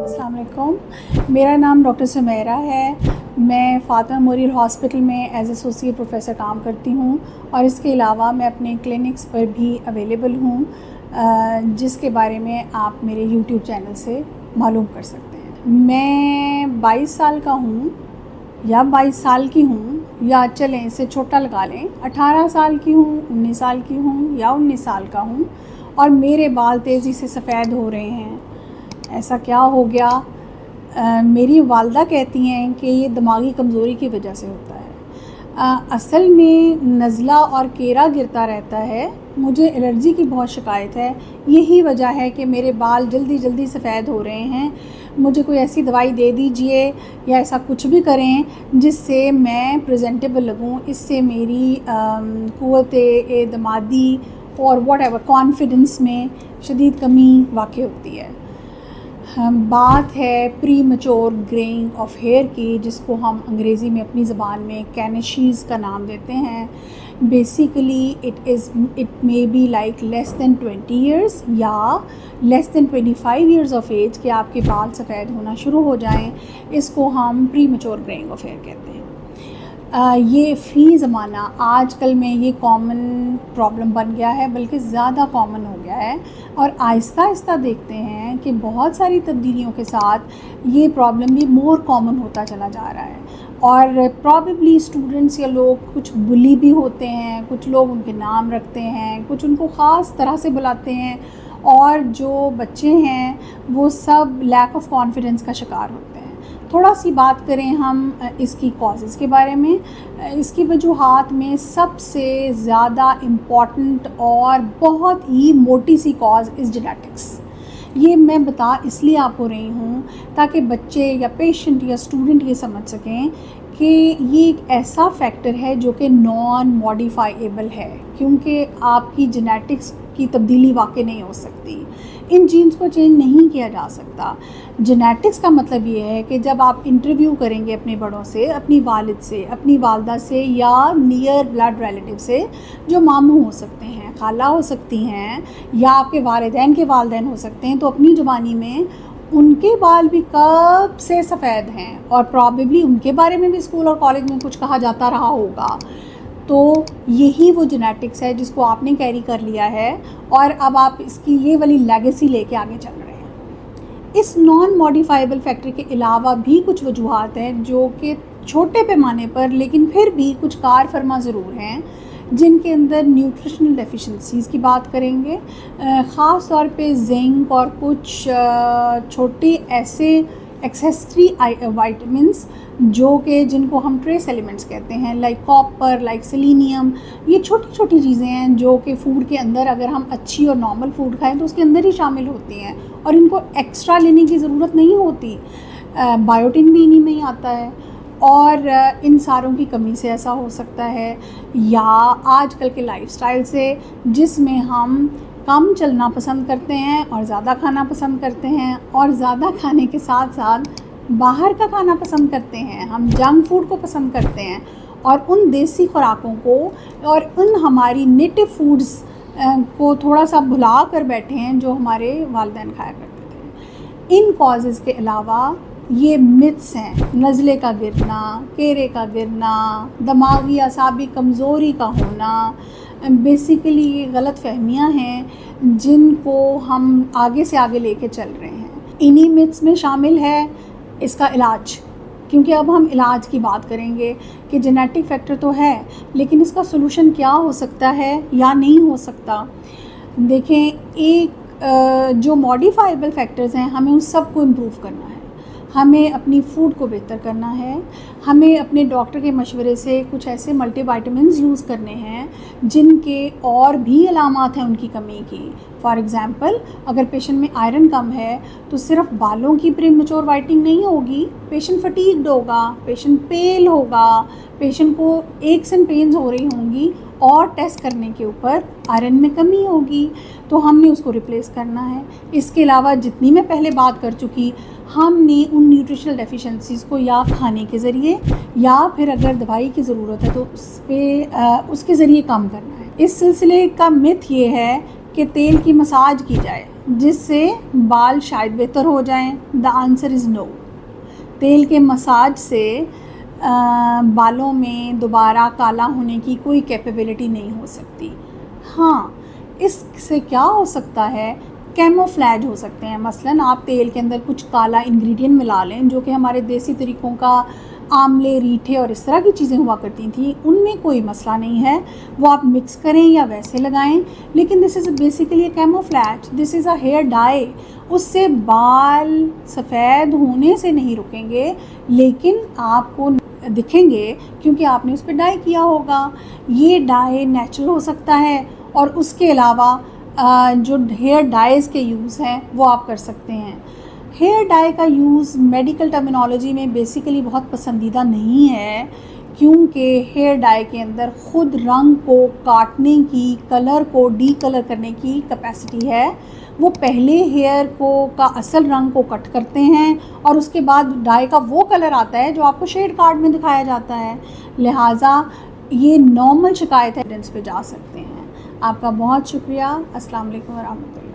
अस्सलाम वालेकुम। मेरा नाम डॉक्टर सुमेरा है। मैं फ़ातिमा मोरीर हॉस्पिटल में एज एसोसिएट प्रोफेसर काम करती हूँ और इसके अलावा मैं अपने क्लिनिक्स पर भी अवेलेबल हूँ, जिसके बारे में आप मेरे यूट्यूब चैनल से मालूम कर सकते हैं। मैं 22 साल का हूँ या 22 साल की हूँ, या चलें इसे छोटा लगा लें, 18 साल की हूँ, 19 साल की हूँ या 19 साल का हूँ, और मेरे बाल तेज़ी से सफ़ेद हो रहे हैं। ऐसा क्या हो गया? मेरी वालदा कहती हैं कि ये दिमागी कमज़ोरी की वजह से होता है। असल में नज़ला और केरा गिरता रहता है। मुझे एलर्जी की बहुत शिकायत है। यही वजह है कि मेरे बाल जल्दी जल्दी सफ़ेद हो रहे हैं। मुझे कोई ऐसी दवाई दे दीजिए या ऐसा कुछ भी करें जिससे मैं प्रेजेंटेबल लगूं। इससे मेरी क़ुव्वत-ए-एतमादी और व्हाटएवर कॉन्फिडेंस में शदीद कमी वाक़ई होती है। बात है premature greying of hair की, जिसको हम अंग्रेज़ी में अपनी ज़बान में कैनेशीज़ का नाम देते हैं। Basically it may be like less than 20 years या less than 25 years of age के आपके बाल सफ़ेद होना शुरू हो जाएं। इसको हम premature greying of hair कहते हैं। ये फ़ी ज़माना आजकल में ये कॉमन प्रॉब्लम बन गया है, बल्कि ज़्यादा कॉमन हो गया है, और आहिस्ता आहिस्ता देखते हैं कि बहुत सारी तब्दीलियों के साथ ये प्रॉब्लम भी मोर कॉमन होता चला जा रहा है। और प्रॉबेबली स्टूडेंट्स या लोग कुछ बुली भी होते हैं, कुछ लोग उनके नाम रखते हैं, कुछ उनको ख़ास तरह से बुलाते हैं, और जो बच्चे हैं वो सब लैक ऑफ कॉन्फिडेंस का शिकार होते हैं। थोड़ा सी बात करें हम इसकी कॉजेज़ के बारे में। इसकी वजूहात में सबसे ज़्यादा इम्पॉर्टेंट और बहुत ही मोटी सी कॉज इज़ जेनेटिक्स। ये मैं बता इसलिए आपको रही हूँ ताकि बच्चे या पेशेंट या स्टूडेंट ये समझ सकें कि ये एक ऐसा फैक्टर है जो कि नॉन मॉडिफाइएबल है, क्योंकि आपकी जेनेटिक्स की तब्दीली वाकई नहीं हो सकती। इन जीन्स को चेंज नहीं किया जा सकता। जेनेटिक्स का मतलब ये है कि जब आप इंटरव्यू करेंगे अपने बड़ों से, अपनी वालिद से, अपनी वालदा से, या नियर ब्लड रिलेटिव से, जो मामू हो सकते हैं, खाला हो सकती हैं, या आपके वालिदैन के वालिदैन हो सकते हैं, तो अपनी ज़ुबानी में उनके बाल भी कब से सफ़ेद हैं, और प्रॉबेबली उनके बारे में भी स्कूल और कॉलेज में कुछ कहा जाता रहा होगा। तो यही वो जेनेटिक्स है जिसको आपने कैरी कर लिया है, और अब आप इसकी ये वाली लेगेसी लेके आगे चल रहे हैं। इस नॉन मॉडिफाइबल फैक्टर के अलावा भी कुछ वजूहात हैं जो कि छोटे पैमाने पर, लेकिन फिर भी कुछ कार फरमा ज़रूर हैं, जिनके अंदर न्यूट्रिशनल डेफिशिएंसीज़ की बात करेंगे, ख़ास तौर पे जिंक और कुछ छोटे ऐसे एक्सेसरी वाइटामिन्स जो कि जिनको हम ट्रेस एलिमेंट्स कहते हैं, लाइक कॉपर, लाइक सेलेनियम। ये छोटी छोटी चीज़ें हैं जो कि फ़ूड के अंदर, अगर हम अच्छी और नॉर्मल फ़ूड खाएं तो उसके अंदर ही शामिल होती हैं, और इनको एक्स्ट्रा लेने की ज़रूरत नहीं होती। बायोटिन भी इन्हीं में ही आता है, और इन सारों की कमी से ऐसा हो सकता है, या आजकल के लाइफस्टाइल से, जिसमें हम कम चलना पसंद करते हैं और ज़्यादा खाना पसंद करते हैं, और ज़्यादा खाने के साथ साथ बाहर का खाना पसंद करते हैं। हम जंक फूड को पसंद करते हैं, और उन देसी खुराकों को और उन हमारी नेटिव फूड्स को थोड़ा सा भुला कर बैठे हैं जो हमारे वालिदैन खाया करते थे। इन कॉजेज़ के अलावा ये मिथ्स हैं, नज़ले का गिरना, केरे का गिरना, दिमागी असाबी कमज़ोरी का होना, बेसिकली ये गलत फहमियाँ हैं जिनको हम आगे से आगे लेके चल रहे हैं। इन्हीं मिथ्स में शामिल है इसका इलाज, क्योंकि अब हम इलाज की बात करेंगे कि जेनेटिक फैक्टर तो है, लेकिन इसका सोल्यूशन क्या हो सकता है या नहीं हो सकता। देखें, एक जो मॉडिफाइबल फैक्टर्स हैं, हमें उस सब को इम्प्रूव करना है, हमें अपनी फ़ूड को बेहतर करना है, हमें अपने डॉक्टर के मशवरे से कुछ ऐसे मल्टीविटामिन्स यूज़ करने हैं जिनके और भी अलामात हैं उनकी कमी की। फॉर एग्ज़ाम्पल, अगर पेशेंट में आयरन कम है तो सिर्फ बालों की प्रीमेच्योर वाइटनिंग नहीं होगी, पेशेंट फटीग्ड होगा, पेशेंट पेल होगा, पेशेंट को एक्स एंड पेन्स हो रही होंगी, और टेस्ट करने के ऊपर आयरन में कमी होगी, तो हमने उसको रिप्लेस करना है। इसके अलावा जितनी मैं पहले बात कर चुकी, हमने उन न्यूट्रिशनल डेफिशिएंसीज़ को या खाने के ज़रिए या फिर अगर दवाई की ज़रूरत है तो उसके ज़रिए कम करना है। इस सिलसिले का मिथ ये है कि तेल की मसाज की जाए जिससे बाल शायद बेहतर हो जाएं? The answer is no. तेल के मसाज से बालों में दोबारा काला होने की कोई कैपेबिलिटी नहीं हो सकती। हाँ, इससे क्या हो सकता है, कैमोफ्लैज हो सकते हैं। मसलन आप तेल के अंदर कुछ काला इंग्रेडिएंट मिला लें, जो कि हमारे देसी तरीक़ों का आंवले, रीठे और इस तरह की चीज़ें हुआ करती थी, उनमें कोई मसला नहीं है, वो आप मिक्स करें या वैसे लगाएं। लेकिन this is basically a camouflage, this is a hair dye. उससे बाल सफ़ेद होने से नहीं रुकेंगे, लेकिन आपको दिखेंगे क्योंकि आपने उस पर डाई किया होगा। ये डाई नेचुरल हो सकता है, और उसके अलावा जो हेयर डाइज़ के यूज़ हैं वो आप कर सकते हैं। हेयर डाई का यूज़ मेडिकल टर्मिनोलॉजी में बेसिकली बहुत पसंदीदा नहीं है, क्योंकि हेयर डाई के अंदर ख़ुद रंग को काटने की, कलर को डी कलर करने की कैपेसिटी है। वो पहले हेयर को का असल रंग को कट करते हैं और उसके बाद डाई का वो कलर आता है जो आपको शेड कार्ड में दिखाया जाता है। लिहाजा ये नॉर्मल शिकायत है, एविडेंस पे जा सकते हैं। आपका बहुत शुक्रिया। अस्सलाम वालेकुम व रहमतुल्लाह।